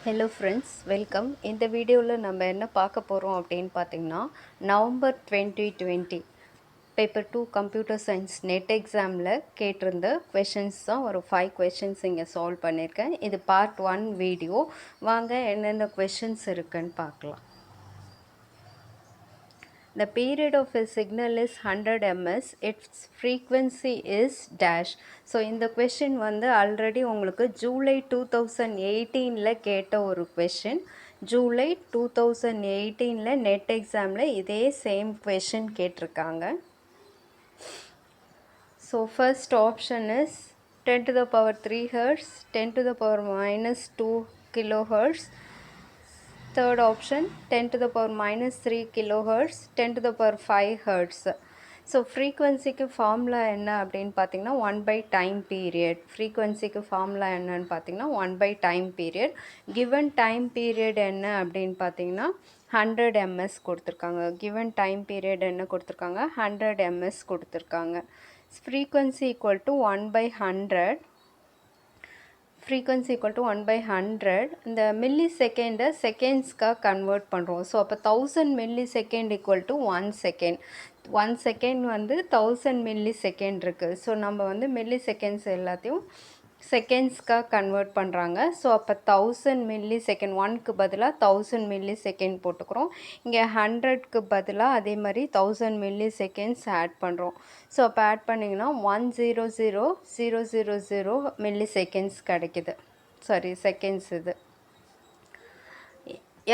Hello friends, welcome. இந்த வீடியோவில் நம்ம என்ன பார்க்க போகிறோம் அப்படின்னு பார்த்தீங்கன்னா, November 2020 paper 2 computer science net எக்ஸாமில் கேட்டிருந்த கொஷின்ஸ் தான் ஒரு 5 கொஷின்ஸ் இங்கே சால்வ் பண்ணியிருக்கேன். இது பார்ட் 1 வீடியோ. வாங்க என்னென்ன கொஷின்ஸ் இருக்குன்னு பார்க்கலாம். The period of a signal is 100 ms. Its frequency is dash. So இந்த கொஷின் வந்து ஆல்ரெடி உங்களுக்கு ஜூலை 2018 கேட்ட ஒரு கொஷின். ஜூலை 2018 நெட் எக்ஸாமில் இதே சேம் கொஷின் கேட்டிருக்காங்க. So first option is 10 to the power 3 hertz, 10 to the power minus 2 kilohertz. Third option 10 to the power minus 3 kilohertz, 10 to the power 5 hertz. So ஃப்ரீக்வன்சிக்கு formula என்ன அப்படின்னு பார்த்தீங்கன்னா 1 by டைம் பீரியட். ஃப்ரீக்வன்சிக்கு formula என்னன்னு பார்த்தீங்கன்னா 1 by time period. Given time period என்ன அப்படின்னு பார்த்தீங்கன்னா 100 ms கொடுத்துருக்காங்க. கிவன் டைம் பீரியட் என்ன கொடுத்துருக்காங்க? 100 ms கொடுத்துருக்காங்க. Frequency equal to 1 by 100. frequency equal to 1 by 100. இந்த மில்லி செகண்டை செகண்ட்ஸ்க்காக கன்வெர்ட் பண்ணுறோம். ஸோ அப்போ 1000 milli second equal to 1 second. 1 second வந்து 1000 மில்லி செகண்ட் இருக்குது. ஸோ நம்ம வந்து மில்லி செகண்ட்ஸ் எல்லாத்தையும் செகண்ட்ஸ்க்காக கன்வெர்ட் பண்ணுறாங்க. ஸோ அப்போ 1000 மில்லி செகண்ட், 1க்கு பதிலாக 1000 மில்லி செகண்ட் போட்டுக்கிறோம். இங்கே 100க்கு பதிலாக அதே மாதிரி 1000 மில்லி செகண்ட்ஸ் ஆட் பண்ணுறோம். ஸோ அப்போ ஆட் பண்ணிங்கன்னா 100,000 மில்லி செகண்ட்ஸ் கிடைக்குது. சாரி, செகண்ட்ஸ் இது.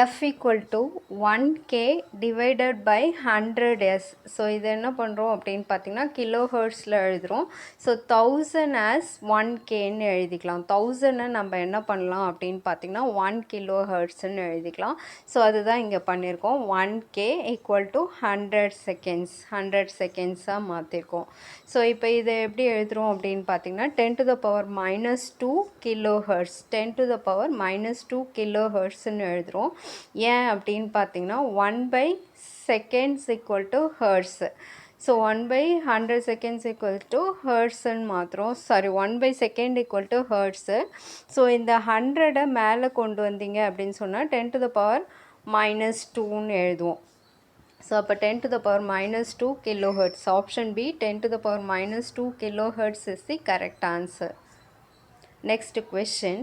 F equal to 1K divided by 100S. So இது என்ன பண்ணுறோம் அப்படின்னு பார்த்தீங்கன்னா கிலோ ஹெர்ட்ஸில் எழுதுகிறோம். ஸோ 1000 as 1Kன்னு எழுதிக்கலாம். 1000 நம்ம என்ன பண்ணலாம் அப்படின்னு பார்த்தீங்கன்னா 1 கிலோ ஹெர்ட்ஸ்ன்னு எழுதிக்கலாம். ஸோ அதுதான் இங்கே பண்ணியிருக்கோம். 1K equal to 100 செகண்ட்ஸ், 100 செகண்ட்ஸாக மாற்றிருக்கோம். ஸோ இப்போ இதை எப்படி எழுதுகிறோம் அப்படின்னு பார்த்தீங்கன்னா 10 to the power minus 2 kilo hertz, 10 to the power minus 2 kilo ஹெர்ட்ஸ்ன்னு எழுதுகிறோம். ஏன் அப்படின்னு பார்த்தீங்கன்னா 1 by seconds equal to hertz. So 1 by 100 seconds equal to hertzன்னு மாத்திரம். Sorry, 1 by second equal to hertz. So இந்த 100 மேலே கொண்டு வந்தீங்க அப்படின்னு சொன்னால் 10 to the power minus 2ன்னு எழுதுவோம். ஸோ அப்போ 10 to the power minus 2 kilohertz. Option B 10 to the power minus 2 kilohertz is the correct answer. Next question.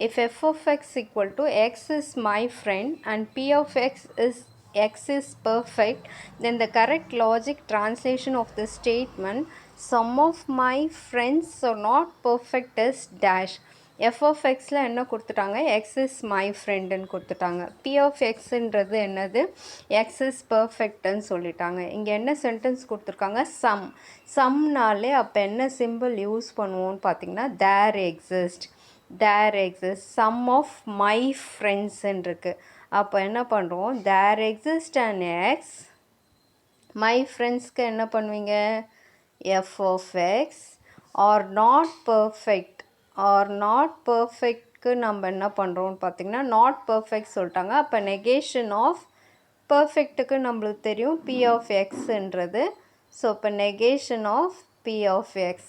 If f of x equal to x is my friend and p of x is perfect, then the correct logic translation of the statement some of my friends are not perfect is dash. f of xல என்ன கொடுத்துட்டாங்க? x is my friendன்னு கொடுத்துட்டாங்க. p of xன்றது என்னது? x is perfectன்னு சொல்லிட்டாங்க. இங்கே என்ன sentence கொடுத்துருக்காங்க? சம்னாலே அப்போ என்ன சிம்பிள் யூஸ் பண்ணுவோன்னு பார்த்தீங்கன்னா there exists some of my friends இருக்கு. அப்போ என்ன பண்ணுறோம்? there exists an x, my friendsக்கு என்ன பண்ணுவீங்க? f of x. or not perfectக்கு நம்ம என்ன பண்ணுறோம்னு பார்த்தீங்கன்னா not perfect சொல்லிட்டாங்க. அப்போ negation of perfectக்கு நம்மளுக்கு தெரியும் p of xன்றது. ஸோ இப்போ negation of p of x.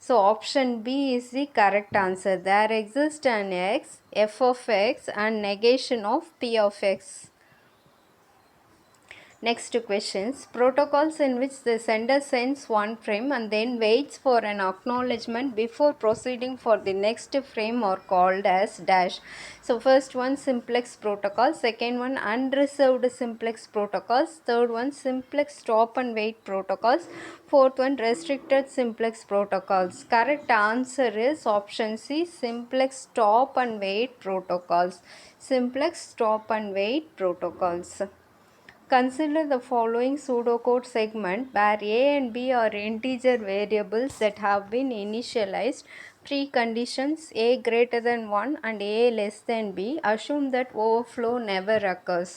So option B is the correct answer. There exists an x, f of x and negation of p of x. Next questions. Protocols in which the sender sends one frame and then waits for an acknowledgement before proceeding for the next frame are called as dash. So first one simplex protocol, second one unreserved simplex protocols, third one simplex stop and wait protocols, fourth one restricted simplex protocols. Correct answer is option C, simplex stop and wait protocols. Simplex stop and wait protocols. Consider the following pseudocode segment where a and b are integer variables that have been initialized. Preconditions a greater than 1 and a less than b. Assume that overflow never occurs.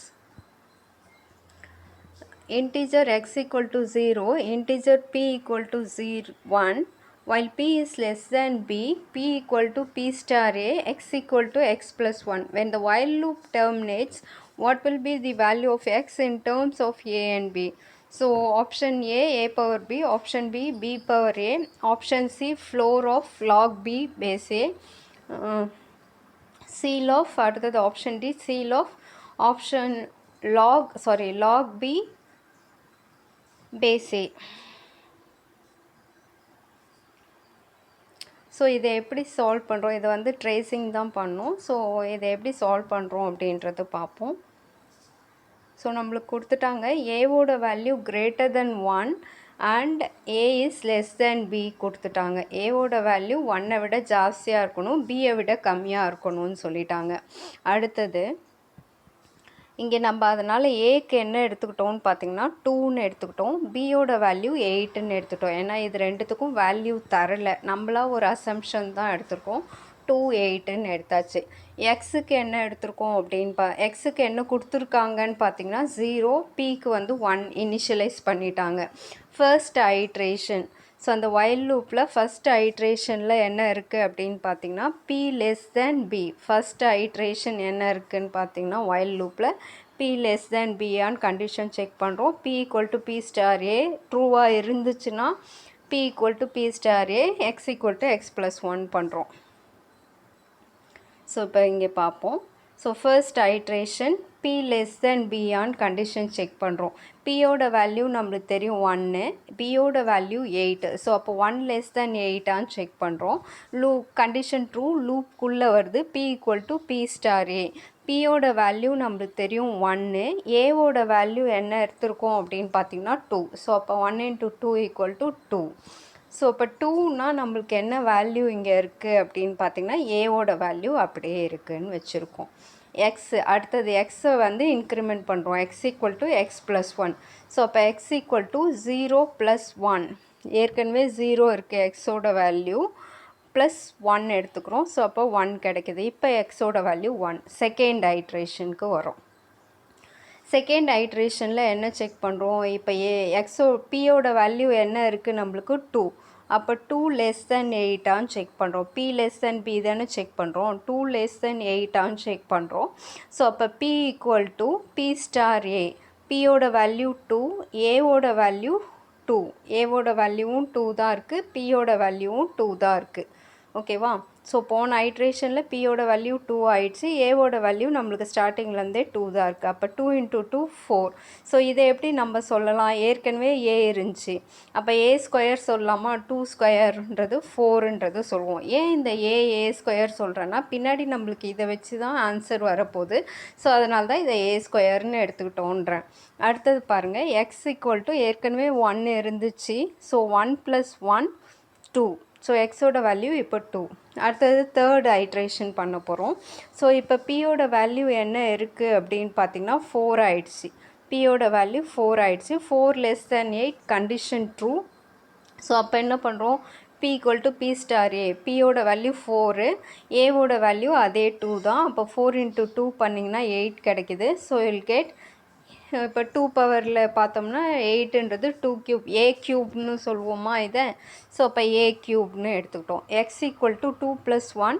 Integer x equal to 0, integer p equal to 1. While p is less than b, p equal to p star a, x equal to x plus 1. When the while loop terminates, what will be the value of x in terms of a and b? So option A power b, option B power a, option C floor of log b base a. seal of அடுத்தது option D seal of option log b base a. So இதை எப்படி solve பண்ணுறோம், இதை வந்து tracing தான் பண்ணோம். So இதை எப்படி சால்வ் பண்ணுறோம் அப்படின்றது பார்ப்போம். ஸோ நம்மளுக்கு கொடுத்துட்டாங்க ஏவோட value greater than 1 and A is less than B கொடுத்துட்டாங்க. ஏவோட வேல்யூ 1-ஐ விட ஜாஸ்தியாக இருக்கணும், பியை விட கம்மியாக இருக்கணும்னு சொல்லிட்டாங்க. அடுத்தது இங்கே நம்ம அதனால் ஏக்கு என்ன எடுத்துக்கிட்டோம்னு பார்த்தீங்கன்னா 2ன்னு எடுத்துக்கிட்டோம், பியோட வேல்யூ 8ன்னு எடுத்துக்கிட்டோம். ஏன்னா இது ரெண்டுத்துக்கும் வேல்யூ தரலை, நம்மளா ஒரு அசம்ஷன் தான் எடுத்துருக்கோம். 2 8ன்னு எடுத்தாச்சு. எக்ஸுக்கு என்ன எடுத்திருக்கோம் அப்படின்னு எக்ஸுக்கு என்ன கொடுத்துருக்காங்கன்னு பார்த்தீங்கன்னா 0, பிக்கு வந்து 1 இனிஷியலைஸ் பண்ணிட்டாங்க. First iteration. ஸோ அந்த while லூப்பில் ஃபஸ்ட் ஐட்ரேஷனில் என்ன இருக்குது அப்படின்னு பார்த்தீங்கன்னா B less than B. First iteration என்ன இருக்குதுன்னு பார்த்தீங்கன்னா while லூப்பில் பி லெஸ் தேன் பியான்னு கண்டிஷன் செக் பண்ணுறோம். B equal to B star A ட்ரூவாக இருந்துச்சுன்னா B equal to B star A, X equal to X plus 1 பண்ணுறோம். ஸோ இப்போ இங்கே பார்ப்போம். So first iteration B less than பியான்னு கண்டிஷன் செக் பண்ணுறோம். பியோட வேல்யூ நம்மளுக்கு தெரியும் 1, பியோட வேல்யூ 8. ஸோ அப்போ 1 லெஸ் தென் 8ஆன்னு செக் பண்ணுறோம். கண்டிஷன் ட்ரூ, லூப்குள்ளே வருது. B equal to B star A. பியோட வேல்யூ நம்மளுக்கு தெரியும் 1, ஏவோட வேல்யூ என்ன எடுத்திருக்கோம் அப்படின்னு பார்த்தீங்கன்னா 2. ஸோ அப்போ 1 × 2 = 2. ஸோ இப்போ 2னா நம்மளுக்கு என்ன வேல்யூ இங்கே இருக்குது அப்படின்னு பார்த்தீங்கன்னா ஏவோட வேல்யூ அப்படியே இருக்குதுன்னு வச்சுருக்கோம். எக்ஸ் அடுத்தது எக்ஸை வந்து இன்க்ரிமெண்ட் பண்ணுறோம். X equal to X plus 1. So அப்போ எக்ஸ் ஈக்குவல் டு 0 + 1. ஏற்கனவே 0 இருக்குது எக்ஸோட வேல்யூ, ப்ளஸ் 1 எடுத்துக்கிறோம். ஸோ அப்போ 1 கிடைக்கிது. இப்போ எக்ஸோட வேல்யூ 1. செகண்ட் ஐட்ரேஷனுக்கு வரும். செகண்ட் ஐட்ரேஷனில் என்ன செக் பண்ணுறோம், இப்போ பியோட வேல்யூ என்ன இருக்குது நம்மளுக்கு 2. அப்போ 2 லெஸ் தென் 8ஆன்னு செக் பண்ணுறோம். பி லெஸ் தென் பி தானே செக் பண்ணுறோம். 2 லெஸ் தென் 8ஆன்னு செக் பண்ணுறோம். ஸோ அப்போ B equal to B star A. பியோட வேல்யூ 2, ஏவோட வேல்யூ 2. ஏவோட வேல்யூவும் 2 தான் இருக்குது, பியோட வேல்யூவும் 2 தான் இருக்குது. ஓகேவா? ஸோ போன ஐட்ரேஷனில் பியோட வேல்யூ 2 ஆயிடுச்சு, ஏவோட வேல்யூ நம்மளுக்கு ஸ்டார்டிங்லேருந்தே 2 தான் இருக்குது. அப்போ 2 × 2 4. ஸோ இதை எப்படி நம்ம சொல்லலாம், ஏற்கனவே ஏ இருந்துச்சு, அப்போ ஏ ஸ்கொயர் சொல்லலாமா? 2 ஸ்கொயர்ன்றது 4ன்றது சொல்லுவோம். ஏன் இந்த ஏ ஸ்கொயர் சொல்கிறேன்னா பின்னாடி நம்மளுக்கு இதை வச்சு தான் ஆன்சர் வரப்போகுது. ஸோ அதனால தான் இதை ஏ ஸ்கொயர்னு எடுத்துக்கிட்டோன்றேன். அடுத்தது பாருங்கள், எக்ஸ் ஈக்குவல் டு ஏற்கனவே 1 இருந்துச்சு. ஸோ 1 + 1 2. ஸோ எக்ஸோட வேல்யூ இப்போ 2. அடுத்தது தேர்ட் ஐட்ரேஷன் பண்ண போகிறோம். ஸோ இப்போ பியோட வேல்யூ என்ன இருக்குது அப்படின்னு பார்த்தீங்கன்னா 4 ஆயிடுச்சு. பியோட வேல்யூ 4 ஆயிடுச்சு. 4 less than 8 condition true. So அப்போ என்ன பண்ணுறோம், B equal to B star A. பியோட வேல்யூ 4, ஏவோட வேல்யூ அதே 2 தான். அப்போ 4 × 2 பண்ணிங்கன்னா 8 கிடைக்கிது. ஸோ வில் கெட், இப்போ 2 பவரில் பார்த்தோம்னா 8ன்றது 2 க்யூப், ஏ க்யூப்னு சொல்லுவோமா இதை. ஸோ அப்போ ஏ க்யூப்னு எடுத்துக்கிட்டோம். X equal to 2 + 1.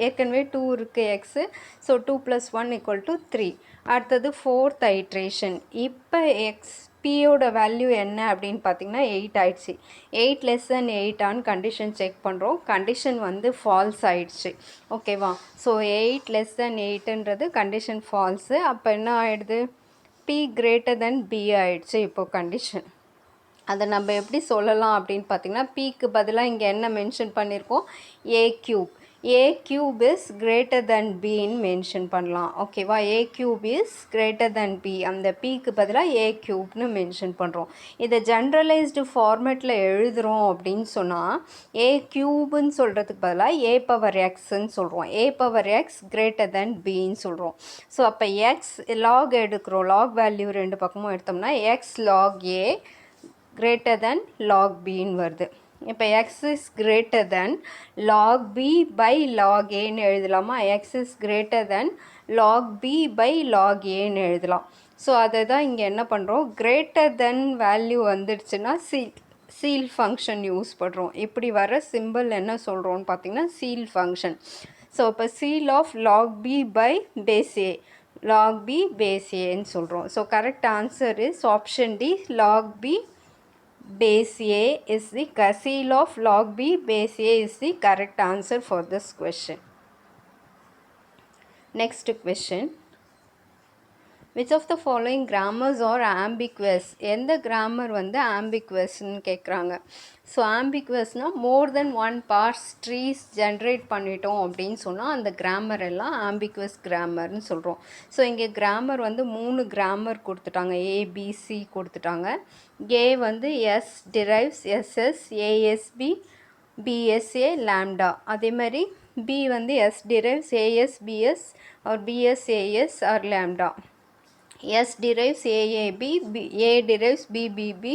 ஏற்கனவே 2 இருக்குது எக்ஸு. ஸோ 2 + 1 = 3. அடுத்தது ஃபோர்த் ஐட்ரேஷன். இப்போ பியோட வேல்யூ என்ன அப்படின்னு பார்த்தீங்கன்னா 8 ஆயிடுச்சு. 8 லெஸ் தென் 8ஆன்னு கண்டிஷன் செக் பண்ணுறோம். கண்டிஷன் வந்து ஃபால்ஸ் ஆயிடுச்சு. ஓகேவா? ஸோ 8 லெஸ் தென் 8ன்றது கண்டிஷன் ஃபால்ஸு. அப்போ என்ன ஆகிடுது, பி கிரேட்டர் தென் பி ஆயிடுச்சு. இப்போ கண்டிஷன் அதை நம்ம எப்படி சொல்லலாம் அப்படின்னு பார்த்தீங்கன்னா, பிக்கு பதிலாக இங்கே என்ன மென்ஷன் பண்ணியிருக்கோம், A cube. A cube is greater than பின்னு மென்ஷன் பண்ணலாம். ஓகேவா? A cube is greater than B. அந்த பிக்கு பதிலாக ஏ க்யூப்னு மென்ஷன் பண்ணுறோம். இதை ஜென்ரலைஸ்டு ஃபார்மேட்டில் எழுதுகிறோம் அப்படின்னு சொன்னால் ஏ க்யூப்னு சொல்கிறதுக்கு பதிலாக ஏ பவர் எக்ஸ்ன்னு சொல்கிறோம். A power X greater than பின்னு சொல்கிறோம். ஸோ அப்போ எக்ஸ் லாக் எடுக்கிறோம், லாக் வேல்யூ ரெண்டு பக்கமும் எடுத்தோம்னா எக்ஸ் லாக் ஏ greater than log bன்னு வருது. இப்போ x is greater than log b by log aன்னு எழுதலாமா? x is greater than log b by log aன்னு எழுதலாம். ஸோ அதை தான் இங்கே என்ன பண்ணுறோம், greater than வேல்யூ வந்துடுச்சுன்னா சீல் ஃபங்க்ஷன் யூஸ் பண்ணுறோம். இப்படி வர சிம்பிள் என்ன சொல்கிறோன்னு பார்த்தீங்கன்னா சீல் ஃபங்க்ஷன். ஸோ இப்போ ceil of log b by base a, log b base aன்னு சொல்கிறோம். So correct answer is option D, log b base A is the seal of log B base A is the correct answer for this question. Next question. Which of the following grammars are ambiguous? எந்த grammar வந்து ambiguousன்னு கேட்குறாங்க. So ambiguousனால் more than one parse trees generate பண்ணிட்டோம் அப்படின்னு சொன்னால் அந்த grammar எல்லாம் ambiguous grammarன்னு சொல்கிறோம். ஸோ இங்கே grammar வந்து 3 grammar கொடுத்துட்டாங்க. ABC கொடுத்துட்டாங்க. A வந்து S derives SS ASB BSA lambda. அதே மாதிரி B வந்து S derives AS BS or BS AS or lambda. S derives AAB, A derives BBB,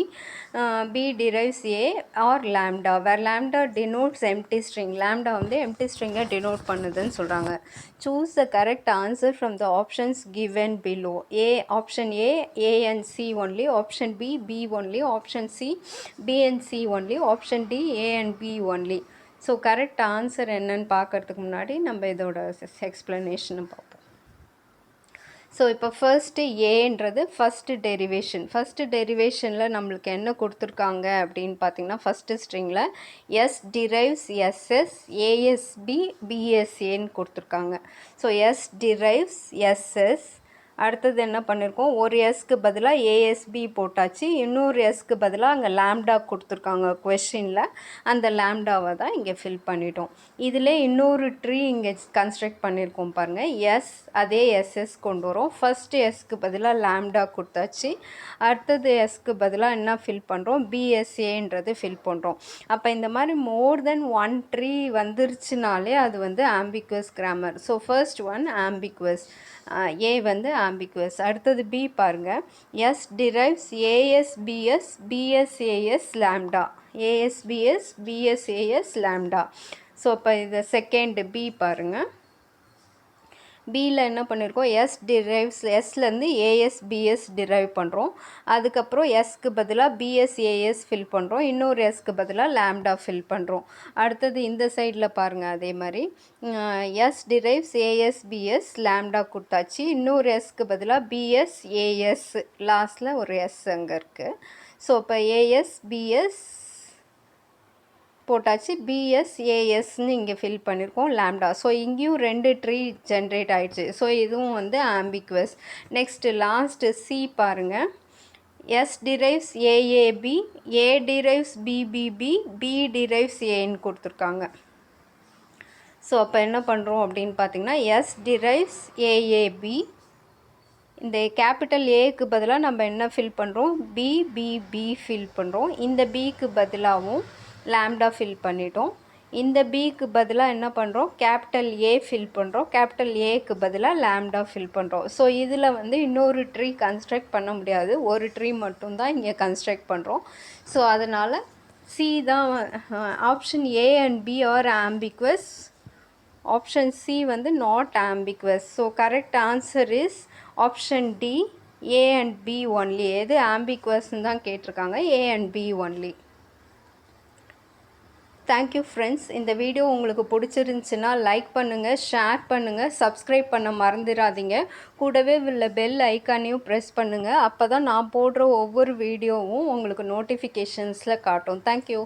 B derives A or lambda, where lambda denotes empty string. Lambda வந்து empty string denote பண்ணுதுன்னு சொல்கிறாங்க. Choose the correct answer from the options given below. Option A and C only, option B, B only, option C, B and C only, option D, A and B only. So correct answer என்னன்னு பார்க்கறதுக்கு முன்னாடி நம்ம இதோட எக்ஸ்ப்ளனேஷனை பார்ப்போம். So இப்போ first ஏன்றது first டெரிவேஷனில் நம்மளுக்கு என்ன கொடுத்துருக்காங்க அப்படின்னு பார்த்தீங்கன்னா ஃபஸ்ட்டு ஸ்ட்ரிங்கில் எஸ் டிரைவ்ஸ் எஸ்எஸ் ஏஎஸ்பி பிஎஸ்ஏன்னு கொடுத்துருக்காங்க. ஸோ எஸ் டிரைவ்ஸ் எஸ்எஸ், அடுத்தது என்ன பண்ணியிருக்கோம், ஒரு எஸ்க்கு பதிலாக ஏஎஸ்பி போட்டாச்சு, இன்னொரு எஸ்க்கு பதிலாக அங்கே லேம்டா கொடுத்துருக்காங்க கொஷினில், அந்த லேம்டாவை தான் இங்கே ஃபில் பண்ணிட்டோம். இதில் இன்னொரு ட்ரீ இங்கே கன்ஸ்ட்ரக்ட் பண்ணியிருக்கோம் பாருங்கள். எஸ் அதே எஸ்எஸ் கொண்டு வரோம். ஃபஸ்ட்டு எஸ்க்கு பதிலாக லேம்டா கொடுத்தாச்சு, அடுத்தது எஸ்க்கு பதிலாக என்ன ஃபில் பண்ணுறோம், பிஎஸ்ஏன்றது ஃபில் பண்ணுறோம். அப்போ இந்த மாதிரி மோர் தென் ஒன் ட்ரீ வந்துருச்சுனாலே அது வந்து ambiguous grammar. So first one ambiguous, A வந்து ஆம்பிகுவஸ். அடுத்தது பி பாருங்கள், S derives ASBS BSAS lambda, ASBS BSAS lambda. So இப்போ இது செகண்ட் பி பாருங்கள். பியில் என்ன பண்ணியிருக்கோம், எஸ் டிரைவ்ஸ், எஸ்லேருந்து ஏஎஸ்பிஎஸ் டிரைவ் பண்ணுறோம். அதுக்கப்புறம் எஸ்க்கு பதிலாக பிஎஸ்ஏஎஸ் ஃபில் பண்ணுறோம், இன்னொரு எஸ்க்கு பதிலாக லேம்டா ஃபில் பண்ணுறோம். அடுத்தது இந்த சைடில் பாருங்கள், அதே மாதிரி எஸ் டிரைவ்ஸ் ஏஎஸ்பிஎஸ் லேம்டா கொடுத்தாச்சு, இன்னொரு எஸ்க்கு பதிலாக பிஎஸ்ஏஎஸ், லாஸ்ட்டில் ஒரு எஸ் அங்கே இருக்குது. ஸோ இப்போ ஏஎஸ்பிஎஸ் போட்டாச்சு, பிஎஸ்ஏஎஸ்ன்னு இங்கே ஃபில் பண்ணியிருக்கோம் லேம்டா. ஸோ இங்கேயும் 2 ட்ரீ ஜென்ரேட் ஆகிடுச்சு. ஸோ இதுவும் வந்து ஆம்பிகுவஸ். நெக்ஸ்ட்டு லாஸ்ட்டு சி பாருங்கள், எஸ் டிரைவ்ஸ் ஏஏபி, ஏ டிரைவ்ஸ் பிபிபி, பி டிரைவ்ஸ் ஏன்னு கொடுத்துருக்காங்க. ஸோ அப்போ என்ன பண்ணுறோம் அப்படின்னு பார்த்தீங்கன்னா, எஸ் டிரைவ்ஸ் ஏஏபி, இந்த கேபிட்டல் ஏக்கு பதிலாக நம்ம என்ன ஃபில் பண்ணுறோம், பிபிபி ஃபில் பண்ணுறோம். இந்த பிக்கு பதிலாகவும் லேம்டா ஃபில் பண்ணிட்டோம். இந்த பிக்கு பதிலாக என்ன பண்ணுறோம், கேபிட்டல் ஏ ஃபில் பண்ணுறோம், கேபிட்டல் ஏக்கு பதிலாக லேம்டா ஃபில் பண்ணுறோம். ஸோ இதில் வந்து இன்னொரு ட்ரீ கன்ஸ்ட்ரக்ட் பண்ண முடியாது, ஒரு ட்ரீ மட்டும்தான் இங்கே கன்ஸ்ட்ரக்ட் பண்ணுறோம். ஸோ அதனால் சி தான், option A and B are ambiguous, option C வந்து not ambiguous. So correct answer is option D, A and B only. எது ஆம்பிகுவஸ்ன்னு தான் கேட்டிருக்காங்க, A and B only. Thank you friends. இந்த வீடியோ உங்களுக்கு பிடிச்சிருந்துச்சுன்னா லைக் பண்ணுங்கள், ஷேர் பண்ணுங்கள், சப்ஸ்கிரைப் பண்ண மறந்துடாதீங்க. கூடவே உள்ள பெல் ஐக்கானையும் ப்ரெஸ் பண்ணுங்கள். அப்போ தான் நான் போடுற ஒவ்வொரு வீடியோவும் உங்களுக்கு நோட்டிஃபிகேஷன்ஸில் காட்டும். தேங்க்யூ.